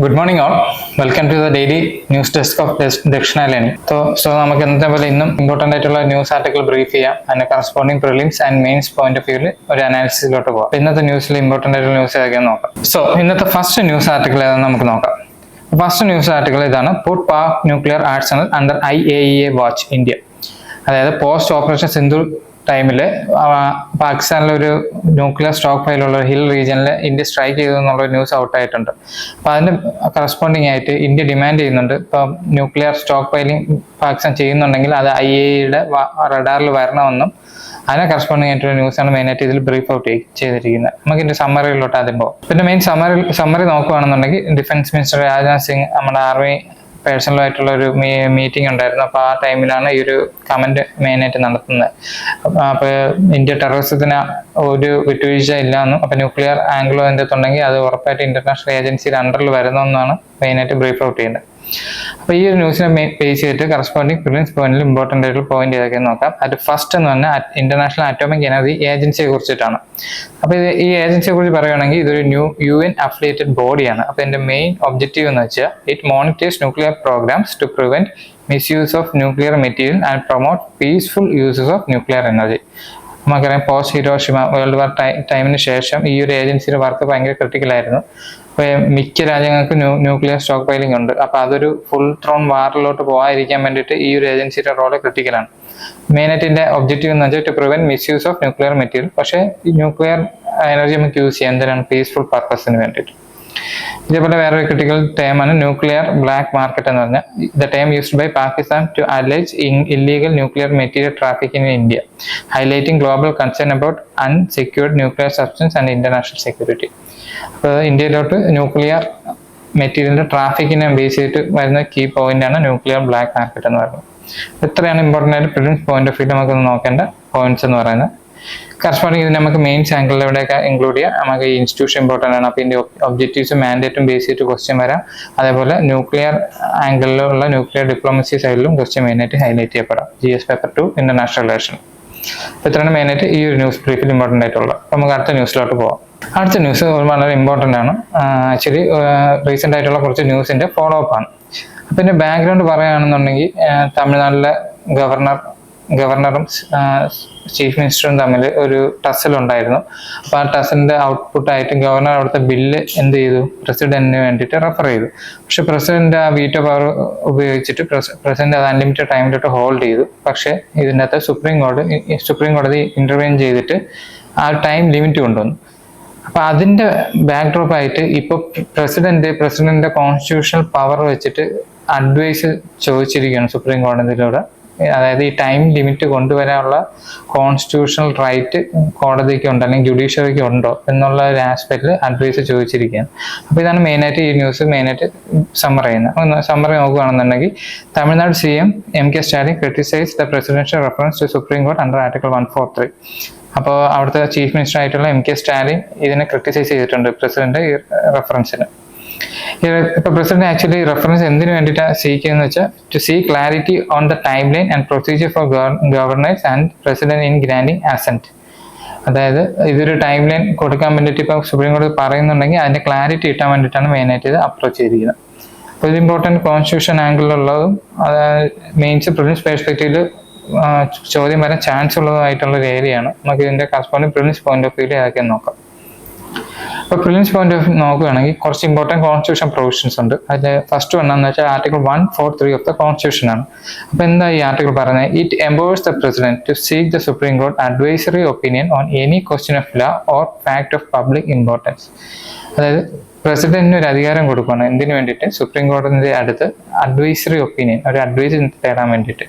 Good morning all. Welcome to the daily news desk of Dakshina learning. So നമുക്ക് ഇന്നത്തെ പോലെ ഇന്നും ഇമ്പോർട്ടൻ്റ് ആയിട്ടുള്ള ന്യൂസ് ആർട്ടിക്കിൾ ബ്രീഫ് ചെയ്യാം. അതിന്റെ corresponding prelims and mains point of വ്യൂവിൽ ഒരു അനാലിസിസിലോട്ട് പോകാം. ഇന്നത്തെ ന്യൂസിൽ ഇമ്പോർട്ടൻ്റ് ആയിട്ടുള്ള ന്യൂസ് ഏതൊക്കെയാണെന്ന് നോക്കാം. സോ ഇന്നത്തെ ഫസ്റ്റ് ന്യൂസ് ആർട്ടിക്കിൾ ഏതാണെന്ന് നമുക്ക് നോക്കാം. ഫസ്റ്റ് ന്യൂസ് ആർട്ടിക്കിൾ ഇതാണ്: put Pak nuclear arsenal under IAEA watch India. അതായത് പോസ്റ്റ് ഓപ്പറേഷൻ സിന്ധു ടൈമില് പാകിസ്ഥാനിലെ ഒരു ന്യൂക്ലിയർ സ്റ്റോക്ക് ഫയലുള്ള ഹിൽ റീജിയനിൽ ഇന്ത്യ സ്ട്രൈക്ക് ചെയ്തു എന്നുള്ള ന്യൂസ് ഔട്ട് ആയിട്ടുണ്ട്. അപ്പൊ അതിന് കറസ്പോണ്ടിങ് ആയിട്ട് ഇന്ത്യ ഡിമാൻഡ് ചെയ്യുന്നുണ്ട്, ഇപ്പൊ ന്യൂക്ലിയർ സ്റ്റോക്ക് ഫയലിംഗ് പാകിസ്ഥാൻ ചെയ്യുന്നുണ്ടെങ്കിൽ അത് IAEAയുടെ റഡാറിൽ വരണമെന്നും അതിനെ കറസ്പോണ്ടിങ് ആയിട്ടുള്ള ന്യൂസാണ് മെയിനായിട്ട് ഇതിൽ ബ്രീഫ് ഔട്ട് ചെയ്തിരിക്കുന്നത്. നമുക്ക് ഇതിന്റെ സമ്മറിയിലോട്ട് ആദ്യം പോകും. പിന്നെ മെയിൻ സമ്മറി നോക്കുകയാണെന്നുണ്ടെങ്കിൽ ഡിഫൻസ് മിനിസ്റ്റർ രാജ്നാഥ് സിംഗ് നമ്മുടെ ആർമി പേഴ്സണലായിട്ടുള്ള ഒരു മീറ്റിംഗ് ഉണ്ടായിരുന്നു. അപ്പോൾ ആ ടൈമിലാണ് ഈ ഒരു കമന്റ് മെയിനായിട്ട് നടത്തുന്നത്. അപ്പോൾ ഇന്ത്യ ടെററിസത്തിന് ഒരു വിട്ടുവീഴ്ച ഇല്ലാന്നും, അപ്പോൾ ന്യൂക്ലിയർ ആംഗിളോ എന്തെത്തുണ്ടെങ്കിൽ അത് ഉറപ്പായിട്ട് ഇന്റർനാഷണൽ ഏജൻസിയുടെ അണ്ടറിൽ വരുന്നതെന്നാണ് മെയിനായിട്ട് ബ്രീഫ് ഔട്ട് ചെയ്യുന്നത്. അപ്പോൾ ഈ ഒരു ന്യൂസിനെ ബേസ് ചെയ്തിട്ട് കറസ്പോണ്ടിങ് പ്രിലിംസ് പോയിന്റിൽ ഇമ്പോർട്ടൻ്റ് ആയിട്ടുള്ള പോയിന്റ് ഏതൊക്കെയെന്ന് നോക്കാം. അത് ഫസ്റ്റ് എന്ന് പറഞ്ഞാൽ ഇന്റർനാഷണൽ അറ്റോമിക് എനർജി ഏജൻസിയെ കുറിച്ചിട്ടാണ്. അപ്പോൾ ഈ ഏജൻസിയെ കുറിച്ച് പറയുകയാണെങ്കിൽ ഇതൊരു UN അഫിലിയേറ്റഡ് ബോഡിയാണ്. അപ്പോൾ ഇതിന്റെ മെയിൻ ഒബ്ജക്റ്റീവ് എന്ന് വെച്ചാൽ it monitors nuclear programs to prevent misuse of nuclear material and promote peaceful uses of nuclear energy. നമുക്കറിയാം പോസ്റ്റ് ഹിരോഷിമ വേൾഡ് വാർ ടൈമിന് ശേഷം ഈ ഒരു ഏജൻസിയുടെ വർക്ക് ഭയങ്കര ക്രിട്ടിക്കലായിരുന്നു. അപ്പോൾ മിക്ക രാജ്യങ്ങൾക്ക് ന്യൂക്ലിയർ സ്റ്റോക്ക് ഫൈലിംഗ് ഉണ്ട്. അപ്പോൾ അതൊരു ഫുൾ ത്രോൺ വാറിലോട്ട് പോകാതിരിക്കാൻ വേണ്ടിയിട്ട് ഈ ഒരു ഏജൻസിയുടെ റോള് ക്രിട്ടിക്കലാണ്. മെയിനായിട്ട് ഇതിന്റെ ഒബ്ജക്റ്റീവ് എന്ന് വെച്ചാൽ to prevent misuse of nuclear material. പക്ഷേ ഈ ന്യൂക്ലിയർ എനർജി നമുക്ക് യൂസ് ചെയ്യാം എന്തിനാണ്? പീസ്ഫുൾ പർപ്പസിന് വേണ്ടിയിട്ട്. ഇതേപോലെ വേറൊരു ക്രിട്ടിക്കൽ ടേമാണ് ന്യൂക്ലിയർ ബ്ലാക്ക് മാർക്കറ്റ് എന്ന് പറഞ്ഞാൽ the term used by Pakistan to allege illegal nuclear material traffic in India, highlighting global concern about unsecured nuclear substance and international security. അപ്പോൾ ഇന്ത്യയിലോട്ട് ന്യൂക്ലിയർ മെറ്റീരിയലിന്റെ ട്രാഫിക്കിനെ ബേസ് ചെയ്തിട്ട് വരുന്ന കീ പോയിന്റ് ആണ് ന്യൂക്ലിയർ ബ്ലാക്ക് മാർക്കറ്റ് എന്ന് പറയുന്നത്. ഇത്രയാണ് ഇമ്പോർട്ടൻ്റ് ആയിട്ട് പ്രിലിംസ് പോയിന്റ് ഓഫ് വ്യൂ നമുക്ക് നോക്കേണ്ട പോയിന്റ്സ് എന്ന് പറയുന്നത്. കറസ്പോണ്ടിങ് ഇതിന് നമുക്ക് മെയിൻസ് ആംഗിളിൽ എവിടെയൊക്കെ ഇൻക്ലൂഡ് ചെയ്യാം. നമുക്ക് ഈ ഇൻസ്റ്റിറ്റ്യൂഷൻ ഇമ്പോർട്ടൻ്റ് ആണ്. അപ്പോൾ ഇതിന്റെ ഒബ്ജക്റ്റീവ്സും മാൻഡേറ്റും ബേസ് ചെയ്തിട്ട് ക്വസ്റ്റ്യൻ വരാം. അതേപോലെ ന്യൂക്ലിയർ ആംഗിളിലുള്ള ന്യൂക്ലിയർ ഡിപ്ലോമസി സൈഡിലും ക്വസ്റ്റ്യൻ മെയിനായിട്ട് ഹൈലൈറ്റ് ചെയ്യപ്പെടാം. GS paper 2 international relation. ഇത്രയാണ് മെയിനായിട്ട് ഈ ഒരു ന്യൂസ് ബ്രീഫിൽ ഇമ്പോർട്ടൻ്റ് ആയിട്ടുള്ളത്. നമുക്ക് അടുത്ത ന്യൂസിലോട്ട് പോകാം. അടുത്ത ന്യൂസ് വളരെ ഇമ്പോർട്ടൻ്റ് ആണ്. ആക്ച്വലി റീസെൻ്റ് ആയിട്ടുള്ള കുറച്ച് ന്യൂസിന്റെ ഫോളോ അപ്പ് ആണ്. അപ്പം ഇതിന്റെ ബാക്ക്ഗ്രൗണ്ട് പറയുകയാണെന്നുണ്ടെങ്കിൽ തമിഴ്നാട്ടിലെ ഗവർണറും ചീഫ് മിനിസ്റ്ററും തമ്മിൽ ഒരു ടസൽ ഉണ്ടായിരുന്നു. അപ്പോൾ ആ ടസലിന്റെ ഔട്ട്പുട്ടായിട്ട് ഗവർണർ അവിടുത്തെ ബില്ല് എന്ത് ചെയ്തു? പ്രസിഡന്റിന് വേണ്ടിയിട്ട് റെഫർ ചെയ്തു. പക്ഷെ പ്രസിഡന്റ് ആ വീറ്റോ പവർ ഉപയോഗിച്ചിട്ട് പ്രസിഡന്റ് അത് അൺലിമിറ്റഡ് ടൈമിലോട്ട് ഹോൾഡ് ചെയ്തു. പക്ഷെ ഇതിൻ്റെ അകത്ത് സുപ്രീം കോടതി ഇന്റർവെൻ ചെയ്തിട്ട് ആ ടൈം ലിമിറ്റ് കൊണ്ടുവന്നു. അപ്പൊ അതിന്റെ ബാക്ക്ഡ്രോപ്പ് ആയിട്ട് ഇപ്പൊ പ്രസിഡന്റിന്റെ കോൺസ്റ്റിറ്റ്യൂഷണൽ പവർ വെച്ചിട്ട് അഡ്വൈസ് ചോദിച്ചിരിക്കുകയാണ് സുപ്രീം കോടതിയിലൂടെ. അതായത് ഈ ടൈം ലിമിറ്റ് കൊണ്ടുവരാനുള്ള കോൺസ്റ്റിറ്റ്യൂഷണൽ റൈറ്റ് കോടതിക്ക് ഉണ്ടോ അല്ലെങ്കിൽ ജുഡീഷ്യറിക്ക് ഉണ്ടോ എന്നുള്ള ഒരു ആസ്പെക്റ്റിൽ അഡ്വൈസ് ചോദിച്ചിരിക്കുകയാണ്. അപ്പോൾ ഇതാണ് മെയിനായിട്ട് ഈ ന്യൂസ് മെയിനായിട്ട് സമ്മർ ചെയ്യുന്നത്. സമ്മറി നോക്കുകയാണെന്നുണ്ടെങ്കിൽ Tamil Nadu CM MK Stalin criticize the presidential reference to supreme court under article 143. അപ്പോൾ അവിടുത്തെ ചീഫ് മിനിസ്റ്റർ ആയിട്ടുള്ള MK സ്റ്റാലിൻ ഇതിനെ ക്രിട്ടിസൈസ് ചെയ്തിട്ടുണ്ട് പ്രസിഡന്റ് ഈ റെഫറൻസിന്. ഇപ്പൊ പ്രസിഡന്റ് ആക്ച്വലി റെഫറൻസ് എന്തിനു വേണ്ടിയിട്ടാണ് സീക്കുന്നത് വെച്ചാൽ to see clarity on the time line and procedure for governors and president in granting assent. അതായത് ഇതൊരു ടൈം ലൈൻ കൊടുക്കാൻ വേണ്ടിയിട്ട് ഇപ്പൊ സുപ്രീം കോടതി പറയുന്നുണ്ടെങ്കിൽ അതിന്റെ ക്ലാരിറ്റി കിട്ടാൻ വേണ്ടിയിട്ടാണ് മെയിനായിട്ട് ഇത് അപ്രോച്ച് ചെയ്തിരിക്കുന്നത്. അപ്പോൾ ഇത് ഇമ്പോർട്ടൻറ്റ് കോൺസ്റ്റിറ്റ്യൂഷൻ ആംഗിളിലുള്ളതും മെയിൻസ് പ്രിലിംസ് പെർസ്പെക്റ്റീവില് ചോദ്യം വരാൻ ചാൻസ് ഉള്ളതായിട്ടുള്ള ഒരു ഏരിയയാണ്. നമുക്ക് ഇതിന്റെ കറസ്പോണ്ടിങ് പ്രിലിംസ് പോയിന്റ് ഓഫ് വ്യൂവിൽ ഏതൊക്കെ നോക്കാം. അപ്പോൾ പ്രിലിംസ് പോയിന്റ് ഓഫ് വ്യൂ നോക്കുകയാണെങ്കിൽ കുറച്ച് ഇമ്പോർട്ടൻറ്റ് കോൺസ്റ്റിറ്റ്യൂഷൻ പ്രൊവിഷൻസ് ഉണ്ട്. അതിൽ ഫസ്റ്റ് വന്നെന്ന് വെച്ചാൽ ആർട്ടിക്കിൾ 143 ഓഫ് ദ കോൺസ്റ്റിറ്റ്യൂഷൻ ആണ്. അപ്പോൾ എന്താ ഈ ആർട്ടിക്കിൾ പറയുന്നത്? It empowers the president to seek the supreme court advisory opinion on any question of law or fact of public importance. അതായത് പ്രസിഡന്റിന് ഒരു അധികാരം കൊടുക്കുകയാണ് എന്തിനു വേണ്ടിയിട്ട്? സുപ്രീം കോടതിന്റെ അടുത്ത് അഡ്വൈസറി ഒപ്പീനിയൻ, ഒരു അഡ്വൈസ് തേടാൻ വേണ്ടിയിട്ട്.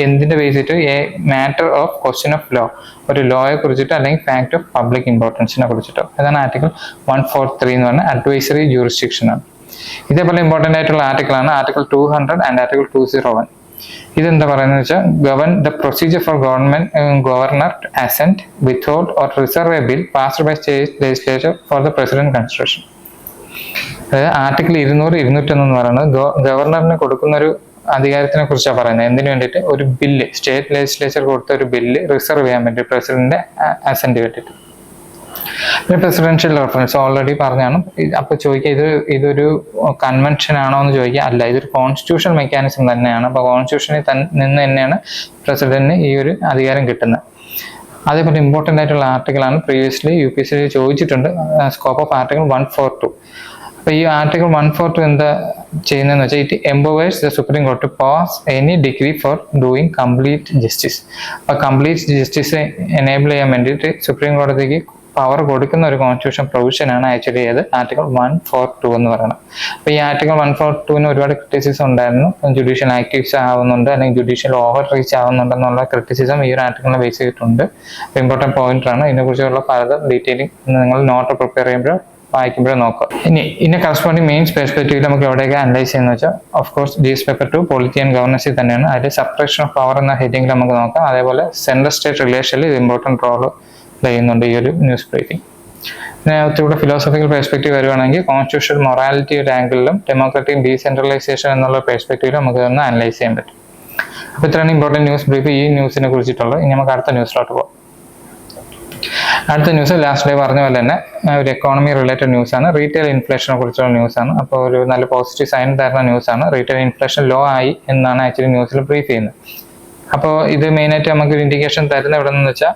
എന്തിന്റെ ബേസിട്ട്? A matter of question of law, ഒരു ലോയെ കുറിച്ചിട്ടോ അല്ലെങ്കിൽ ഫാക്ട് ഓഫ് പബ്ലിക് ഇമ്പോർട്ടൻസിനെ കുറിച്ചിട്ടോ. അതാണ് ആർട്ടിക്കിൾ 143 എന്ന് പറഞ്ഞാൽ അഡ്വൈസറി ജൂറിസ്ഡിക്ഷൻ ആണ്. ഇതേപോലെ ഇമ്പോർട്ടൻ്റ് ആയിട്ടുള്ള ആർട്ടിക്കിളാണ് ആർട്ടിക്കിൾ 200 ആൻഡ് ആർട്ടിക്കിൾ 201. ഇതെന്താ പറയുന്നത് വെച്ചാൽ govern the procedure for governor to assent, withhold or reserve a bill passed by state legislature for the president consideration. അതായത് ആർട്ടിക്കിൾ 200, 201 എന്ന് പറയുന്നത് ഗവർണറിന് കൊടുക്കുന്നൊരു അധികാരത്തിനെ കുറിച്ചാണ് പറയുന്നത്. എന്തിനു വേണ്ടിയിട്ട്? ഒരു ബില്ല്, സ്റ്റേറ്റ് ലെജിസ്ലേച്ചർ കൊടുത്ത ഒരു ബില്ല് റിസർവ് ചെയ്യാൻ വേണ്ടി പ്രസിഡന്റിന്റെ അസെന്റ് വേണ്ടിയിട്ട്. പിന്നെ പ്രസിഡൻഷ്യൽ റെഫറൻസ് ഓൾറെഡി പറഞ്ഞാണ്. അപ്പോൾ ചോദിക്കുക ഇതൊരു കൺവെൻഷൻ ആണോ എന്ന് ചോദിക്കുക. അല്ല, ഇതൊരു കോൺസ്റ്റിറ്റ്യൂഷൻ മെക്കാനിസം തന്നെയാണ്. അപ്പോൾ കോൺസ്റ്റിറ്റ്യൂഷനിൽ നിന്ന് തന്നെയാണ് പ്രസിഡന്റിന് ഈ ഒരു അധികാരം കിട്ടുന്നത്. അതേപോലെ ഇമ്പോർട്ടൻ്റ് ആയിട്ടുള്ള ആർട്ടിക്കിളാണ്. പ്രീവിയസ്ലി UPSC ചോദിച്ചിട്ടുണ്ട്, സ്കോപ്പ് ഓഫ് ആർട്ടിക്കിൾ 142. അപ്പോൾ ഈ ആർട്ടിക്കിൾ 142 എന്താ ചെയ്യുന്നതെന്ന് വെച്ചാൽ it empowers the supreme court to pass any decree for doing complete justice. അപ്പോൾ കംപ്ലീറ്റ് ജസ്റ്റിസ് എനേബിൾ ചെയ്യാൻ വേണ്ടിയിട്ട് സുപ്രീം കോടതിക്ക് പവർ കൊടുക്കുന്ന ഒരു കോൺസ്റ്റിറ്റ്യൂഷൻ പ്രൊവിഷനാണ് ആക്ച്വലി ഏത് ആർട്ടിക്കിൾ 142 എന്ന് പറയുന്നത്. അപ്പോൾ ഈ ആർട്ടിക്കിൾ 142 ഒരുപാട് ക്രിറ്റിസിസം ഉണ്ടായിരുന്നു. ജുഡീഷ്യൽ ആക്ടിവിസ്റ്റ് ആവുന്നുണ്ട്, അല്ലെങ്കിൽ ജുഡീഷ്യൽ ഓവർ റീച്ച് ആവുന്നുണ്ടെന്നുള്ള ക്രിറ്റിസിസം ഈ ഒരു ആർട്ടിക്കിളിനെ ബേസ് ചെയ്തിട്ടുണ്ട്. ഇമ്പോർട്ടൻറ്റ് പോയിന്റാണ്. ഇതിനെക്കുറിച്ചുള്ള പല ഡീറ്റെയിലിംഗ് നിങ്ങൾ നോട്ട് പ്രിപ്പയർ ചെയ്യുമ്പോൾ വായിക്കുമ്പോഴേ നോക്കാം. ഇനി കറസ്പോണ്ടിങ് മെയിൻസ് പെർസ്പെക്റ്റീവിൽ നമുക്ക് എവിടെയൊക്കെ അനലൈസ് ചെയ്യുന്ന വെച്ചാൽ of course GS paper 2 polity and ഗവർണൻസിൽ തന്നെയാണ്. അതിൽ സെപ്പറേഷൻ ഓഫ് പവർ എന്ന ഹെഡിങ്ങിൽ നമുക്ക് നോക്കാം. അതേപോലെ സെൻട്രൽ സ്റ്റേറ്റ് റിലേഷനിൽ ഇത് ഇമ്പോർട്ടൻറ്റ് റോൾ ചെയ്യുന്നുണ്ട് ഈ ഒരു ന്യൂസ് ബ്രീഫിംഗ്. പിന്നെ ഒത്തിരി ഫിലോസഫിക്കൽ പെർസ്പെക്റ്റീവ് വരുവാണെങ്കിൽ കോൺസ്റ്റിറ്റ്യൂഷൻ മൊറാലിറ്റിയുടെ ആംഗിളിലും ഡെമോക്രാറ്റിക് ഡീസെൻട്രലൈസേഷൻ എന്നുള്ള പെർസ്പെക്റ്റീവിലും നമുക്ക് ഒന്ന് അനലൈസ് ചെയ്യാൻ പറ്റും. അപ്പോൾ ഇത്രയാണ് ഇമ്പോർട്ടൻറ്റ് ന്യൂസ് ബ്രീഫ് ഈ ന്യൂസിനെ കുറിച്ചിട്ടുള്ളത്. ഇനി നമുക്ക് അടുത്ത ന്യൂസിലോട്ട് പോകാം. അടുത്ത ന്യൂസ് ലാസ്റ്റ് ഡേ പറഞ്ഞ പോലെ തന്നെ ഒരു എക്കോണമി റിലേറ്റഡ് ന്യൂസാണ്. റീറ്റെയിൽ ഇൻഫ്ലേഷനെ കുറിച്ചുള്ള ന്യൂസാണ്. അപ്പോൾ ഒരു നല്ല പോസിറ്റീവ് സൈൻ തരുന്ന ന്യൂസാണ്. റീറ്റെയിൽ ഇൻഫ്ലേഷൻ ലോ ആയി എന്നാണ് ആക്ച്വലി ന്യൂസിൽ ബ്രീഫ് ചെയ്യുന്നത്. അപ്പോൾ ഇത് മെയിനായിട്ട് നമുക്ക് ഒരു ഇൻഡിക്കേഷൻ തരുന്ന എവിടെ നിന്ന് വെച്ചാൽ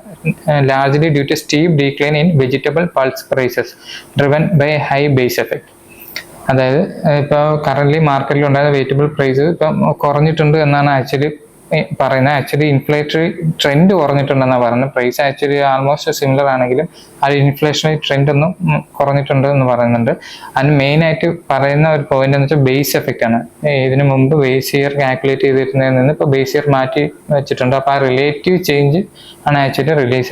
largely due to steep decline in vegetable pulse prices driven by high base effect. അതായത് ഇപ്പോൾ കറന്റ് മാർക്കറ്റിൽ ഉണ്ടായിരുന്ന വെജിറ്റബിൾ പ്രൈസ് ഇപ്പം കുറഞ്ഞിട്ടുണ്ട് എന്നാണ് ആക്ച്വലി പറയുന്നത്. ആക്ച്വലി ഇൻഫ്ലേറ്ററി ട്രെൻഡ് കുറഞ്ഞിട്ടുണ്ടെന്നാണ് പറയുന്നത്. പ്രൈസ് ആക്ച്വലി ആൾമോസ്റ്റ് സിമിലർ ആണെങ്കിലും അത് ഇൻഫ്ലേഷണറി ട്രെൻഡ് ഒന്നും കുറഞ്ഞിട്ടുണ്ട് എന്ന് പറയുന്നുണ്ട്. അതിന് മെയിനായിട്ട് പറയുന്ന ഒരു പോയിന്റ് എന്ന് വെച്ചാൽ ബേസ് എഫക്റ്റ് ആണ്. ഇതിനു മുമ്പ് ബേസ് ഇയർ കാൽക്കുലേറ്റ് ചെയ്തിരുന്നതിൽ നിന്ന് ഇപ്പോൾ ബേസ് ഇയർ മാറ്റി വെച്ചിട്ടുണ്ട്. അപ്പോൾ ആ റിലേറ്റീവ് ചേഞ്ച് ആണ് ആക്ച്വലി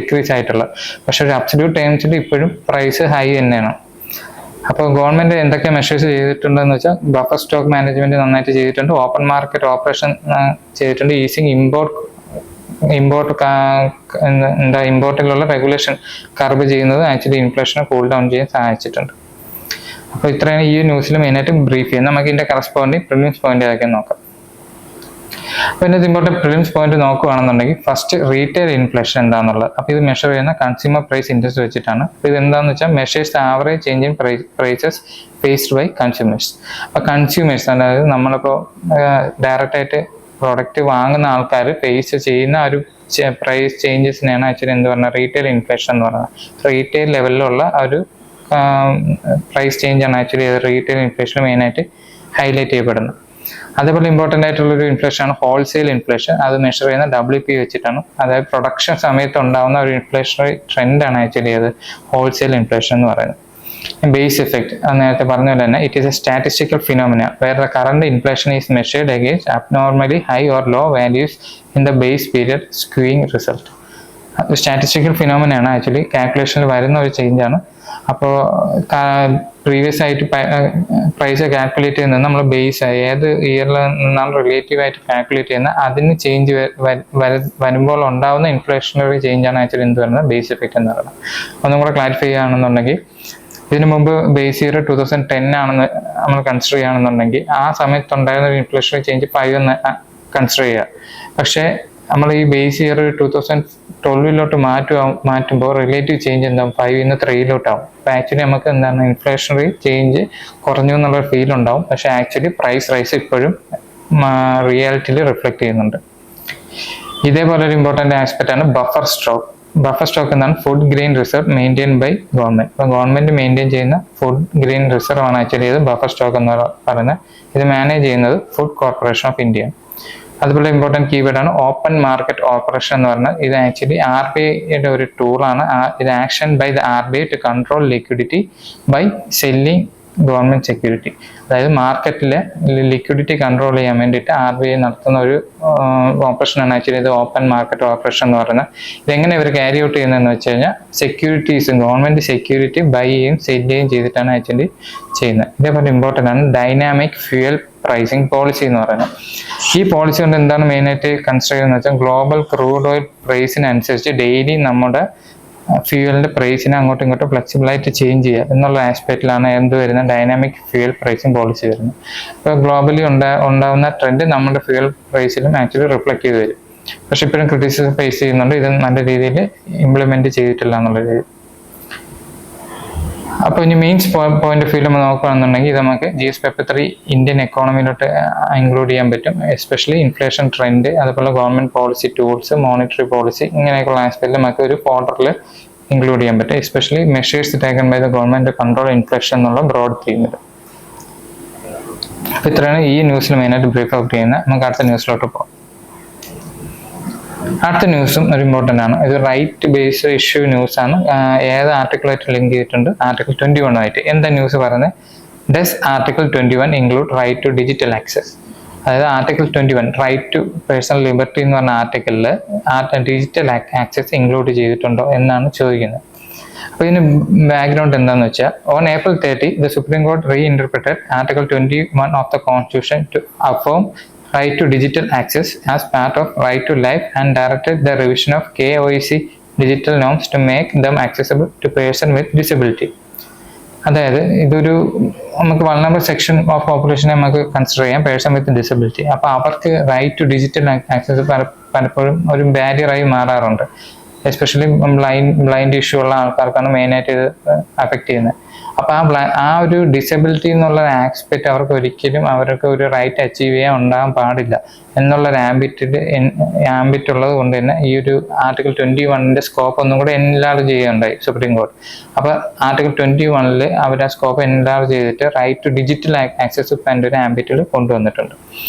ഡിക്രീസ് ആയിട്ടുള്ളത്. പക്ഷെ ഒരു അബ്സല്യൂട്ട് ടേംസിൽ ഇപ്പോഴും പ്രൈസ് ഹൈ തന്നെയാണ്. അപ്പോൾ ഗവൺമെന്റ് എന്തൊക്കെ മെഷേഴ്സ് ചെയ്തിട്ടുണ്ടെന്ന് വെച്ചാൽ ബഫർ സ്റ്റോക്ക് മാനേജ്മെന്റ് നന്നായിട്ട് ചെയ്തിട്ടുണ്ട്, ഓപ്പൺ മാർക്കറ്റ് ഓപ്പറേഷൻ ചെയ്തിട്ടുണ്ട്, ഈസിങ് ഇമ്പോർട്ടിലുള്ള റെഗുലേഷൻ കർബ് ചെയ്യുന്നത് ആക്ച്വലി ഇൻഫ്ലേഷനെ കൂൾ ഡൗൺ ചെയ്യാൻ സഹായിച്ചിട്ടുണ്ട്. അപ്പോൾ ഇത്രയാണ് ഈ ന്യൂസിൽ മെയിനായിട്ട് ബ്രീഫ് ചെയ്യുന്നത്. നമുക്ക് ഇതിന്റെ കറസ്പോണ്ടിങ് പ്രിലിംസ് പോയിന്റ് ഏതൊക്കെ നോക്കാം. അപ്പോൾ ഇതിനകത്ത് ഇമ്പോർട്ടൻറ്റ് പ്രിലിംസ് പോയിന്റ് നോക്കുകയാണെന്നുണ്ടെങ്കിൽ ഫസ്റ്റ് റീറ്റെയിൽ ഇൻഫ്ലേഷൻ എന്താണെന്നുള്ളത്. അപ്പോൾ ഇത് മെഷർ ചെയ്യുന്ന കൺസ്യൂമർ പ്രൈസ് ഇൻഡെക്സ് വെച്ചിട്ടാണ്. അപ്പോൾ ഇത് എന്താണെന്ന് വെച്ചാൽ measures average change in prices faced by consumers. അപ്പോൾ കൺസ്യൂമേഴ്സ് അതായത് നമ്മളിപ്പോൾ ഡയറക്റ്റായിട്ട് പ്രൊഡക്റ്റ് വാങ്ങുന്ന ആൾക്കാർ ഫേസ് ചെയ്യുന്ന ഒരു പ്രൈസ് ചേഞ്ചസിനെയാണ് ആക്ച്വലി എന്ത് പറഞ്ഞാൽ റീറ്റെയിൽ ഇൻഫ്ലേഷൻ എന്ന് പറയുന്നത്. റീറ്റെയിൽ ലെവലിലുള്ള ഒരു പ്രൈസ് ചേഞ്ചാണ് ആക്ച്വലി റീറ്റെയിൽ ഇൻഫ്ലേഷൻ മെയിനായിട്ട് ഹൈലൈറ്റ് ചെയ്യപ്പെടുന്നത്. അതേപോലെ ഇമ്പോർട്ടൻ്റ് ആയിട്ടുള്ളൊരു ഇൻഫ്ലേഷൻ ആണ് ഹോൾസെയിൽ ഇൻഫ്ലേഷൻ. അത് മെഷർ ചെയ്യുന്ന WP വെച്ചിട്ടാണ്. അതായത് പ്രൊഡക്ഷൻ സമയത്ത് ഉണ്ടാകുന്ന ഒരു ഇൻഫ്ലേഷണറി ട്രെൻഡാണ് ആക്ച്വലി അത് ഹോൾസെയിൽ ഇൻഫ്ലേഷൻ എന്ന് പറയുന്നത്. ബേസ് എഫക്ട് അത് നേരത്തെ പറഞ്ഞ പോലെ തന്നെ it is a statistical phenomena where the current inflation is measured against abnormally high or low values in the base period skewing result. Statistical ഫിനോമിനയാണ് ആക്ച്വലി കാൽക്കുലേഷനിൽ വരുന്ന ഒരു ചേഞ്ചാണ്. അപ്പോൾ പ്രീവിയസ് ആയിട്ട് പ്രൈസ് കാൽക്കുലേറ്റ് ചെയ്യുന്നത് നമ്മൾ ബേസ് ഏത് ഇയറിൽ നിന്നാണ് റിലേറ്റീവ് ആയിട്ട് കാൽക്കുലേറ്റ് ചെയ്യുന്നത് അതിന് ചേഞ്ച് വരുമ്പോൾ ഉണ്ടാകുന്ന ഇൻഫ്ലേഷണറി ചേഞ്ചാണ് ആക്ച്വലി എന്ത് പറയുന്നത് ബേസ് എഫക്റ്റ് എന്ന് പറയുന്നത്. ഒന്നും കൂടെ ക്ലാരിഫൈ ചെയ്യുകയാണെന്നുണ്ടെങ്കിൽ ഇതിനു മുമ്പ് ബേസ് ഇയർ 2010 ആണെന്ന് നമ്മൾ കൺസിഡർ ചെയ്യുകയാണെന്നുണ്ടെങ്കിൽ ആ സമയത്തുണ്ടായിരുന്ന ഒരു ഇൻഫ്ലേഷണറി ചേഞ്ച് 5 എന്ന് കൺസിഡർ ചെയ്യുക. പക്ഷേ നമ്മൾ ഈ ബേസ് ഇയർ 2012 മാറ്റുമ്പോൾ റിലേറ്റീവ് ചേഞ്ച് എന്താവും 5 3 അപ്പോൾ ആക്ച്വലി നമുക്ക് എന്താണ് ഇൻഫ്ലേഷണറി ചേഞ്ച് കുറഞ്ഞു എന്നുള്ളൊരു ഫീൽ ഉണ്ടാവും. പക്ഷേ ആക്ച്വലി പ്രൈസ് റൈസ് ഇപ്പോഴും റിയാലിറ്റിയിൽ റിഫ്ലക്ട് ചെയ്യുന്നുണ്ട്. ഇതേപോലെ ഒരു ഇമ്പോർട്ടൻ്റ് ആസ്പെക്റ്റ് ആണ് ബഫർ സ്റ്റോക്ക്. ബഫർ സ്റ്റോക്ക് എന്നാണ് food grain reserve maintain by government. അപ്പോൾ ഗവൺമെന്റ് മെയിൻറ്റെയിൻ ചെയ്യുന്ന ഫുഡ് ഗ്രെയിൻ റിസർവ് ആണ് ആക്ച്വലി ഇത് ബഫർ സ്റ്റോക്ക് എന്ന് പറയുന്നത്. ഇത് മാനേജ് ചെയ്യുന്നത് ഫുഡ് കോർപ്പറേഷൻ ഓഫ് ഇന്ത്യ. അതുപോലെ ഇമ്പോർട്ടൻറ്റ് കീവേഡ് ആണ് ഓപ്പൺ മാർക്കറ്റ് ഓപ്പറേഷൻ എന്ന് പറഞ്ഞാൽ ഇത് ആക്ച്വലി RBIയുടെ ഒരു ടൂളാണ്. ഇത് action by the RBI to control liquidity by selling government security. അതായത് മാർക്കറ്റിലെ ലിക്വിഡിറ്റി കൺട്രോൾ ചെയ്യാൻ വേണ്ടിയിട്ട് RBI നടത്തുന്ന ഒരു ഓപ്പറേഷനാണ് ആക്ച്വലി ഇത് ഓപ്പൺ മാർക്കറ്റ് ഓപ്പറേഷൻ എന്ന് പറയുന്നത്. ഇതെങ്ങനെ ഇവർ ക്യാരി ഔട്ട് ചെയ്യുന്നതെന്ന് വെച്ച് കഴിഞ്ഞാൽ സെക്യൂരിറ്റീസും ഗവൺമെന്റ് സെക്യൂരിറ്റി ബൈ ചെയ്യും സെല് ചെയ്യുകയും ചെയ്തിട്ടാണ് ആക്ച്വലി ചെയ്യുന്നത്. ഇതേപോലെ ഇമ്പോർട്ടൻ്റ് ആണ് ഡൈനാമിക് ഫ്യൂവൽ പ്രൈസിങ് പോളിസി എന്ന് പറയുന്നത്. ഈ പോളിസി കൊണ്ട് എന്താണ് മെയിനായിട്ട് കൺസിഡർ ചെയ്യുന്നത് വെച്ചാൽ ഗ്ലോബൽ ക്രൂഡ് ഓയിൽ പ്രൈസിനനുസരിച്ച് ഡെയിലി നമ്മുടെ ഫ്യൂവലിന്റെ പ്രൈസിനെ അങ്ങോട്ടും ഇങ്ങോട്ടും ഫ്ലെക്സിബിളായിട്ട് ചേഞ്ച് ചെയ്യുക എന്നുള്ള ആസ്പെക്റ്റിലാണ് എന്ത് വരുന്നത് ഡൈനാമിക് ഫ്യൂവൽ പ്രൈസിങ് പോളിസി വരുന്നത്. ഇപ്പോൾ ഗ്ലോബലി ഉണ്ടാകുന്ന ട്രെൻഡ് നമ്മുടെ ഫ്യൂവൽ പ്രൈസിലും ആക്ച്വലി റിഫ്ലക്ട് ചെയ്ത് വരും. പക്ഷെ ഇപ്പോഴും ക്രിറ്റിസിസം ഫേസ് ചെയ്യുന്നുണ്ട്, ഇത് നല്ല രീതിയിൽ ഇംപ്ലിമെന്റ് ചെയ്തിട്ടില്ല എന്നുള്ള രീതി. അപ്പോൾ ഇനി മെയിൻസ് പോയിന്റ് ഓഫ് വ്യൂ നമ്മൾ നോക്കുകയാണെന്നുണ്ടെങ്കിൽ ഇത് നമുക്ക് GS പേപ്പർ 3 ഇന്ത്യൻ എക്കോണമിയിലോട്ട് ഇൻക്ലൂഡ് ചെയ്യാൻ പറ്റും. എസ്പെഷ്യലി ഇൻഫ്ലേഷൻ ട്രെൻഡ്, അതുപോലെ government policy tools, monetary policy, ഇങ്ങനെയൊക്കെയുള്ള ആസ്പെക്റ്റിൽ നമുക്ക് ഒരു ഫോൾഡറിൽ ഇൻക്ലൂഡ് ചെയ്യാൻ പറ്റും. Especially measures taken by the government control inflation എന്നുള്ള ബ്രോഡ് തീമിൽ. അപ്പോൾ ഇത്രയാണ് ഈ ന്യൂസിൽ മെയിനായിട്ട് ബ്രീഫ് ഔട്ട് ചെയ്യുന്നത്. നമുക്ക് അടുത്ത ന്യൂസിലോട്ട് പോകാം. അടുത്ത ന്യൂസും ഒരു ഇമ്പോർട്ടൻ്റ് ആണ്. ഇത് റൈറ്റ് ബേസ്ഡ് ഇഷ്യൂ ന്യൂസ് ആണ്. ഏത് ആർട്ടിക്കിളായിട്ട് ലിങ്ക് ചെയ്തിട്ടുണ്ട്? ആർട്ടിക്കിൾ 21 ആയിട്ട്. എന്താ ന്യൂസ് പറയുന്നത്? Does article 21 include right to digital access? അതായത് article 21 right to personal liberty എന്ന് പറഞ്ഞ ആർട്ടിക്കിളിൽ ഡിജിറ്റൽ ആക്സസ് ഇൻക്ലൂഡ് ചെയ്തിട്ടുണ്ടോ എന്നാണ് ചോദിക്കുന്നത്. അപ്പോൾ ഇതിന് ബാക്ക്ഗ്രൗണ്ട് എന്താണെന്ന് വെച്ചാൽ, on April 30 the Supreme Court reinterpreted Article 21 of the Constitution to affirm right to digital access as part of right to life and directed the revision of KOIC digital norms to make them accessible to person with disability. അതായത് ഇതൊരു നമുക്ക് vulnerable section of പോപ്പുലേഷനെ നമുക്ക് consider ചെയ്യാം, person with disability. അപ്പോൾ അവർക്ക് right to digital access പലപ്പോഴും ഒരു ബാരിയറായി മാറാറുണ്ട്. എസ്പെഷ്യലി ബ്ലൈൻഡ് ഇഷ്യൂ ഉള്ള ആൾക്കാർക്കാണ് മെയിനായിട്ട് ഇത് അഫക്റ്റ് ചെയ്യുന്നത്. അപ്പോൾ ആ ഒരു ഡിസബിലിറ്റി എന്നുള്ള ആസ്പെക്റ്റ് അവർക്ക് ഒരിക്കലും അവർക്ക് ഒരു റൈറ്റ് അച്ചീവ് ചെയ്യാൻ ഉണ്ടാകാൻ പാടില്ല എന്നുള്ളൊരു ആംബിറ്റ് ഉള്ളത് കൊണ്ട് തന്നെ ഈ ഒരു ആർട്ടിക്കിൾ 21 സ്കോപ്പ് ഒന്നും കൂടെ എൻലാർജ് ചെയ്യുകയുണ്ടായി സുപ്രീം കോടതി. അപ്പോൾ ആർട്ടിക്കിൾ 21 അവർ ആ സ്കോപ്പ് എൻലാർജ് ചെയ്തിട്ട് റൈറ്റ് ടു ഡിജിറ്റൽ ആക്സസ് ഒരു ആംബിറ്റിൽ കൊണ്ടുവന്നിട്ടുണ്ട്.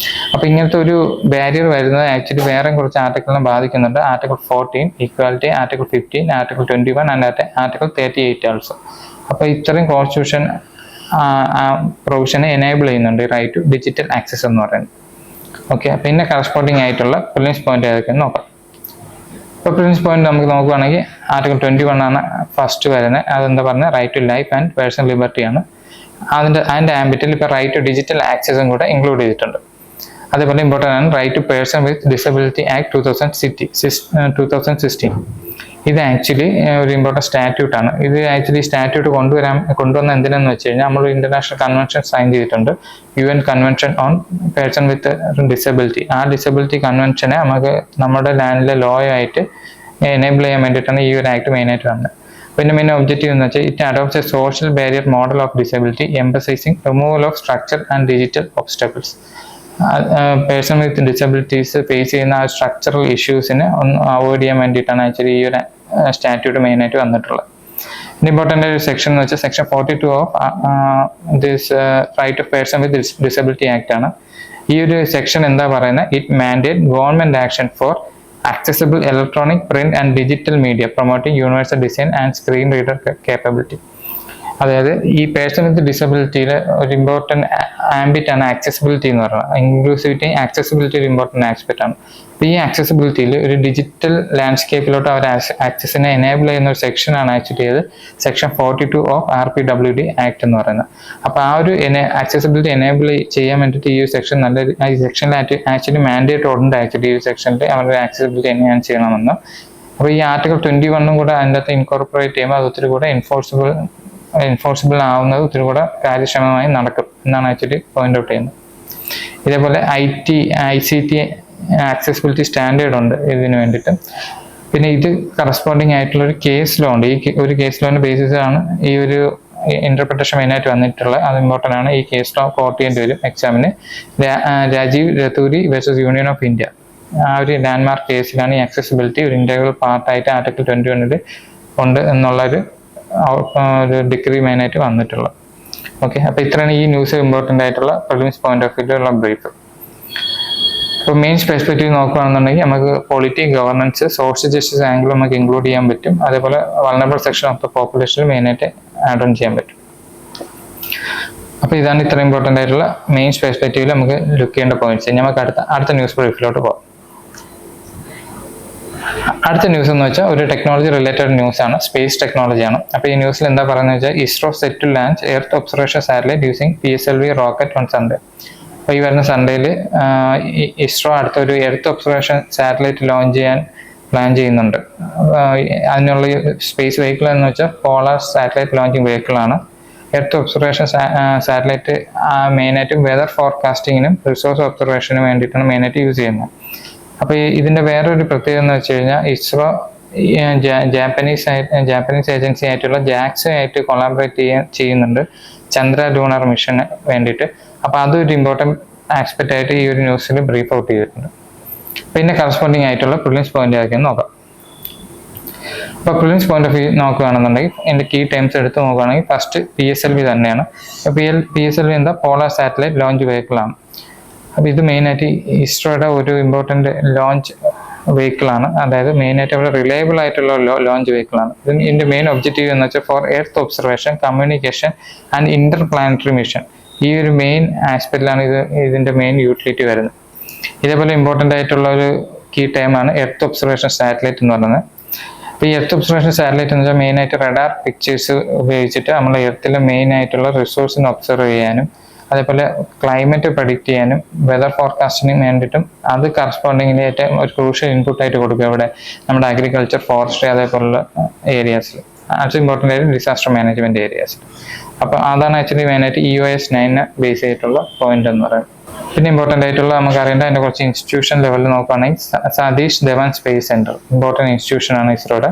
അപ്പോൾ ഇങ്ങനത്തെ ഒരു ബാരിയർ വരുന്നത് ആക്ച്വലി വേറെ കുറച്ച് ആർട്ടിക്കിളിനെ ബാധിക്കുന്നുണ്ട്. Article 14 equality, article 15, article 21 and article 38 also. അപ്പോൾ ഇത്രയും കോൺസ്റ്റിറ്റ്യൂഷൻ പ്രൊവിഷനെ എനേബിൾ ചെയ്യുന്നുണ്ട് റൈറ്റ് ടു ഡിജിറ്റൽ ആക്സസ് എന്ന് പറയുന്നത്. ഓക്കെ, പിന്നെ കറസ്പോണ്ടിങ് ആയിട്ടുള്ള പ്രിലിംസ് പോയിന്റ് ഏതൊക്കെയെന്ന് നോക്കാം. ഇപ്പോൾ പ്രിലിംസ് പോയിന്റ് നമുക്ക് നോക്കുകയാണെങ്കിൽ ആർട്ടിക്കിൾ 21 ആണ് ഫസ്റ്റ് വരുന്നത്. അതെന്താ പറഞ്ഞാൽ right to life and personal liberty ആണ്. അതിൻ്റെ ആംബിറ്റിൽ ഇപ്പോൾ റൈറ്റ് ടു ഡിജിറ്റൽ ആക്സസും കൂടെ ഇൻക്ലൂഡ് ചെയ്തിട്ടുണ്ട്. അതേപോലെ ഇമ്പോർട്ടൻ്റ് ആണ് right to person with disability act 2016. ഇത് ആക്ച്വലി ഒരു ഇമ്പോർട്ടൻറ്റ് സ്റ്റാറ്റ്യൂട്ടാണ്. ഇത് ആക്ച്വലി സ്റ്റാറ്റ്യൂട്ട് കൊണ്ടുവന്ന എന്തിനാന്ന് വെച്ച് കഴിഞ്ഞാൽ നമ്മൾ ഇന്റർനാഷണൽ കൺവെൻഷൻ സൈൻ ചെയ്തിട്ടുണ്ട്, UN convention on person with disability. ആ ഡിസബിലിറ്റി കൺവെൻഷനെ നമുക്ക് നമ്മുടെ ലാൻഡിലെ ലോ ആയിട്ട് എനേബിൾ ചെയ്യാൻ വേണ്ടിയിട്ടാണ് ഈ ഒരു ആക്ട് മെയിനായിട്ട് വന്നത്. പിന്നെ മെയിൻ ഒബ്ജക്റ്റീവ് എന്ന് വെച്ചാൽ it adopts a social barrier model of disability emphasizing removal of structure and digital obstacles. Person with disabilities face ചെയ്യുന്ന ആ സ്ട്രക്ചറൽ ഇഷ്യൂസിനെ ഒന്ന് അവോയ്ഡ് ചെയ്യാൻ വേണ്ടിയിട്ടാണ് ആക്ച്വലി ഈ ഒരു സ്റ്റാറ്റ്യൂട്ട് മെയിനായിട്ട് വന്നിട്ടുള്ളത്. ഇമ്പോർട്ടൻ്റ് ഒരു സെക്ഷൻ എന്ന് വെച്ചാൽ section 42 of this right of person with disability act ആണ്. ഈ ഒരു സെക്ഷൻ എന്താ പറയുന്നത്? It mandate government action for accessible electronic, print and digital media promoting universal design and screen reader capability. അതായത് ഈ പേഴ്സൺ വിത്ത് ഡിസബിലിറ്റിയിൽ ഒരു ഇമ്പോർട്ടൻറ്റ് ആംബിറ്റ് ആണ് accessibility എന്ന് പറയുന്നത്. ഇൻക്ലൂസിവിറ്റി ആക്സസിബിലിറ്റി ഒരു ഇമ്പോർട്ടൻറ്റ് ആസ്പെക്റ്റ് ആണ്. അപ്പോൾ ഈ ആക്സസിബിലിറ്റിയിൽ ഒരു ഡിജിറ്റൽ ലാൻഡ്സ്കേപ്പിലോട്ട് അവർ ആക്സസിനെ എനേബിൾ ചെയ്യുന്ന ഒരു സെക്ഷനാണ് ആക്ച്വലി ചെയ്ത് സെക്ഷൻ 42 ഓഫ് RPWD ആക്ട് എന്ന് പറയുന്നത്. അപ്പോൾ ആ ഒരു ആക്സസിബിലിറ്റി എനേബിൾ ചെയ്യാൻ വേണ്ടിയിട്ട് ഈ ഒരു സെക്ഷൻ ഈ സെക്ഷനിൽ ആക്ച്വലി മാൻഡേറ്റ് ഉണ്ട്. ആക്ച്വലി ഈ സെക്ഷനിൽ അവരുടെ ആക്സസിബിലിറ്റി എൻഹാൻസ് ചെയ്യണമെന്ന്. അപ്പോൾ ഈ ആർട്ടിക്കിൾ 21 കൂടെ അതിൻ്റെ അകത്ത് ഇൻകോർപ്പറേറ്റ് ചെയ്യുമ്പോൾ അത് ഒത്തിരി കൂടെ എൻഫോഴ്സിബിൾ ആവുന്നത് ഒത്തിരി കൂടെ കാര്യക്ഷമമായി നടക്കും എന്നാണ് ആക്ച്വലി പോയിന്റ് ഔട്ട് ചെയ്യുന്നത്. ഇതേപോലെ ICT ആക്സസിബിലിറ്റി സ്റ്റാൻഡേർഡ് ഉണ്ട് ഇതിന് വേണ്ടിയിട്ട്. പിന്നെ ഇത് കറസ്പോണ്ടിങ് ആയിട്ടുള്ള ഒരു കേസ് ലോ ഉണ്ട്. ഈ ഒരു കേസ് ലോന്റെ ബേസിസിലാണ് ഈ ഒരു ഇന്റർപ്രിട്ടേഷൻ മെയിനായിട്ട് വന്നിട്ടുള്ളത്. അത് ഇമ്പോർട്ടൻ്റ് ആണ്. ഈ കേസ് ലോ കോട്ട് ചെയ്യേണ്ടി വരും എക്സാമിന്. Rajeev Ratturi versus union of India, ആ ഒരു ലാൻഡ്മാർക്ക് കേസിലാണ് ഈ ആക്സസിബിലിറ്റി ഒരു ഇന്റഗ്രൽ പാർട്ടായിട്ട് ആർട്ടിക്കിൾ 21 ഉണ്ട് എന്നുള്ളൊരു ഡിഗ്രി മെയിനായിട്ട് വന്നിട്ടുള്ളത്. ഓക്കെ, അപ്പോൾ ഇത്രയാണ് ഈ ന്യൂസ് ഇമ്പോർട്ടൻ്റ് ആയിട്ടുള്ള പ്രിലിംസ് പോയിന്റ് ഓഫ് വ്യൂ ഉള്ള ബ്രീഫ്. ഇപ്പോൾ മെയിൻ പെർസ്പെക്റ്റീവ് നോക്കുകയാണെന്നുണ്ടെങ്കിൽ നമുക്ക് polity, governance, social justice angle നമുക്ക് ഇൻക്ലൂഡ് ചെയ്യാൻ പറ്റും. അതേപോലെ വൾനറബിൾ സെക്ഷൻ ഓഫ് ദ പോപ്പുലേഷനിൽ മെയിനായിട്ട് ആഡ് ഓൺ ചെയ്യാൻ പറ്റും. അപ്പോൾ ഇതാണ് ഇത്ര ഇമ്പോർട്ടൻ്റ് ആയിട്ടുള്ള മെയിൻ പെർസ്പെക്റ്റീവിൽ നമുക്ക് ലുക്ക് ചെയ്യേണ്ട പോയിന്റ്സ്. നമുക്ക് അടുത്ത ന്യൂസ് ബ്രീഫിലോട്ട് പോകാം. അടുത്ത ന്യൂസ് എന്ന് വെച്ചാൽ ഒരു ടെക്നോളജി റിലേറ്റഡ് ന്യൂസ് ആണ്, സ്പേസ് ടെക്നോളജിയാണ്. അപ്പോൾ ഈ ന്യൂസിൽ എന്താ പറയുന്നത് വെച്ചാൽ ISRO set to launch earth observation satellite using PSLV rocket on Sunday. അപ്പോൾ ഈ വരുന്ന സൺഡേയിൽ ഇസ്രോ അടുത്തൊരു എർത്ത് ഒബ്സർവേഷൻ സാറ്റലൈറ്റ് ലോഞ്ച് ചെയ്യാൻ പ്ലാൻ ചെയ്യുന്നുണ്ട്. അതിനുള്ള സ്പേസ് വെഹിക്കിൾ എന്ന് വെച്ചാൽ പോളാർ സാറ്റലൈറ്റ് ലോഞ്ചിങ് വെഹിക്കിളാണ്. എർത്ത് ഒബ്സർവേഷൻ സാറ്റലൈറ്റ് മെയിനായിട്ടും വെതർ ഫോർകാസ്റ്റിങ്ങിനും റിസോഴ്സ് ഒബ്സർവേഷനും വേണ്ടിയിട്ടാണ് മെയിനായിട്ട് യൂസ് ചെയ്യുന്നത്. അപ്പോൾ ഇതിന്റെ വേറൊരു പ്രത്യേകത എന്ന് വെച്ച് കഴിഞ്ഞാൽ ഇസ്രോ ജാപ്പനീസ് ഏജൻസി ആയിട്ടുള്ള ജാക്സോ ആയിട്ട് കൊളാബറേറ്റ് ചെയ്യുന്നുണ്ട് ചന്ദ്ര ലൂണർ മിഷന് വേണ്ടിയിട്ട്. അപ്പോൾ അതൊരു ഇമ്പോർട്ടൻറ്റ് ആസ്പെക്റ്റ് ആയിട്ട് ഈ ഒരു ന്യൂസിൽ ബ്രീഫ് ഔട്ട് ചെയ്തിട്ടുണ്ട്. പിന്നെ കറസ്പോണ്ടിങ് ആയിട്ടുള്ള പ്രിലിംസ് പോയിന്റ് ആക്കി നോക്കാം. അപ്പോൾ പ്രിലിംസ് പോയിന്റ് ഓഫ് വ്യൂ നോക്കുകയാണെന്നുണ്ടെങ്കിൽ എൻ്റെ കീ ടൈംസ് എടുത്ത് നോക്കുകയാണെങ്കിൽ ഫസ്റ്റ് PSLV തന്നെയാണ്. PSLV എന്താ പോളാർ സാറ്റലൈറ്റ് ലോഞ്ച് വെഹിക്കിളാണ്. അപ്പോൾ ഇത് മെയിനായിട്ട് ഇസ്രോയുടെ ഒരു ഇമ്പോർട്ടൻ്റ് ലോഞ്ച് വെഹിക്കിളാണ്. അതായത് മെയിനായിട്ട് അവിടെ റിലയബിൾ ആയിട്ടുള്ള ലോഞ്ച് വെഹിക്കിളാണ്. ഇതിൻ്റെ മെയിൻ ഒബ്ജക്റ്റീവ് എന്ന് വെച്ചാൽ for earth observation, communication and Inter planetary mission. ഈ ഒരു മെയിൻ ആസ്പെക്റ്റിലാണ് ഇതിൻ്റെ മെയിൻ യൂട്ടിലിറ്റി വരുന്നത്. ഇതേപോലെ ഇമ്പോർട്ടൻ്റ് ആയിട്ടുള്ള ഒരു കീ ടൈമാണ് എർത്ത് ഒബ്സർവേഷൻ സാറ്റലൈറ്റ് എന്ന് പറയുന്നത്. അപ്പോൾ ഈ എർത്ത് ഒബ്സർവേഷൻ സാറ്റലൈറ്റ് എന്ന് വെച്ചാൽ മെയിനായിട്ട് റഡാർ പിക്ചേഴ്സ് ഉപയോഗിച്ചിട്ട് നമ്മൾ എർത്തിലെ മെയിൻ ആയിട്ടുള്ള റിസോഴ്സിനെ ഒബ്സർവ് ചെയ്യാനും അതേപോലെ ക്ലൈമറ്റ് പ്രഡിക്റ്റ് ചെയ്യാനും വെതർ ഫോർകാസ്റ്റിനും വേണ്ടിയിട്ടും അത് കറസ്പോണ്ടിങ്ങിൽ ഏറ്റവും ഒരു ക്രൂഷ്യൽ ഇൻപുട്ട് ആയിട്ട് കൊടുക്കുക ഇവിടെ നമ്മുടെ അഗ്രികൾച്ചർ, ഫോറസ്ട്രി അതേപോലുള്ള ഏരിയാസിൽ. അത് ഇമ്പോർട്ടൻ്റ് ആയിട്ട് ഡിസാസ്റ്റർ മാനേജ്മെന്റ് ഏരിയാസിൽ. അപ്പോൾ അതാണ് ആക്ച്വലി മെയിനായിട്ട് EOS 9 ബേസ് ചെയ്തിട്ടുള്ള പോയിന്റ് എന്ന് പറയുന്നത്. പിന്നെ ഇമ്പോർട്ടൻ്റ് ആയിട്ടുള്ള നമുക്ക് അറിയേണ്ട അതിൻ്റെ കുറച്ച് ഇൻസ്റ്റിറ്റ്യൂഷൻ ലെവലിൽ നോക്കുകയാണെങ്കിൽ Satish Dhawan space centre important institution ആണ് ഇസ്രോയുടെ.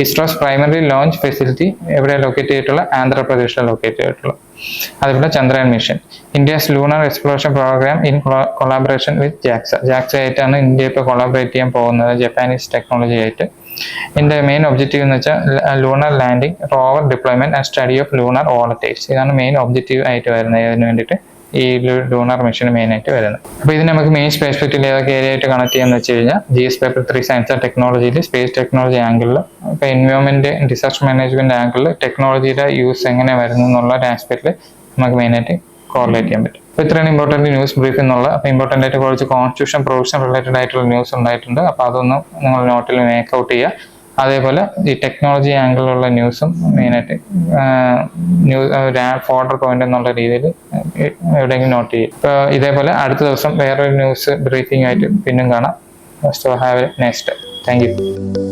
ഇസ്രോസ് പ്രൈമറി ലോഞ്ച് ഫെസിലിറ്റി എവിടെ ലൊക്കേറ്റ് ചെയ്തിട്ടുള്ള ആന്ധ്രാപ്രദേശിൽ ലൊക്കേറ്റ് ചെയ്തിട്ടുള്ള. അതുപോലെ Chandrayaan mission, India's lunar exploration program in collaboration with JAXA ആയിട്ടാണ് ഇന്ത്യ ഇപ്പോൾ കൊളാബറേറ്റ് ചെയ്യാൻ പോകുന്നത് ജപ്പാനീസ് ടെക്നോളജി ആയിട്ട്. ഇതിന്റെ മെയിൻ ഒബ്ജക്റ്റീവ് എന്ന് വെച്ചാൽ lunar landing, rover deployment and study of lunar വോളറ്റൈൽസ്. ഇതാണ് മെയിൻ ഒബ്ജക്റ്റീവ് ആയിട്ട് വരുന്നത്. ഇതിന് വേണ്ടിയിട്ട് ഈ ലൂണർ മിഷന് മെയിൻ ആയിട്ട് വരുന്നത്. അപ്പോൾ ഇത് നമുക്ക് മെയിൻ സ്പേസ് ഫെക്റ്റിൽ ഏതൊക്കെ ഏരിയ ആയിട്ട് കണക്ട് ചെയ്യാന്ന് വെച്ച് കഴിഞ്ഞാൽ GS പേപ്പർ 3 സയൻസ് ആൻഡ് ടെക്നോളജിയിൽ സ്പേസ് ടെക്നോളജി ആംഗിളിൽ, ഇപ്പോൾ എൻവയോൺമെന്റ് ഡിസാസ്റ്റർ മാനേജ്മെന്റ് ആംഗിളിൽ ടെക്നോളജിയുടെ യൂസ് എങ്ങനെ വരുന്നു എന്നുള്ള ഒരു ആസ്പെക്റ്റിൽ നമുക്ക് മെയിനായിട്ട് കോറിലേറ്റ് ചെയ്യാൻ പറ്റും. അപ്പോൾ ഇത്രയാണ് ഇമ്പോർട്ടൻറ്റ് ന്യൂസ് ബ്രീഫ് എന്നുള്ള. അപ്പോൾ ഇമ്പോർട്ടൻ്റ് ആയിട്ട് കുറച്ച് കോൺസ്റ്റിറ്റ്യൂഷൻ പ്രൊവിഷൻ റിലേറ്റഡ് ആയിട്ടുള്ള ന്യൂസ് ഉണ്ടായിട്ടുണ്ട്. അപ്പോൾ അതൊന്ന് നിങ്ങൾ നോട്ടിൽ മേക്ക് ഔട്ട് ചെയ്യുക. അതേപോലെ ഈ ടെക്നോളജി ആംഗിളിലുള്ള ന്യൂസും മെയിനായിട്ട് ഫോൾഡർ പോയിന്റ് എന്നുള്ള രീതിയിൽ എവിടെയെങ്കിലും നോട്ട് ചെയ്യും. ഇപ്പോൾ ഇതേപോലെ അടുത്ത ദിവസം വേറൊരു ന്യൂസ് ബ്രീഫിംഗ് ആയിട്ട് പിന്നും കാണാം. Have A nice day. Thank you.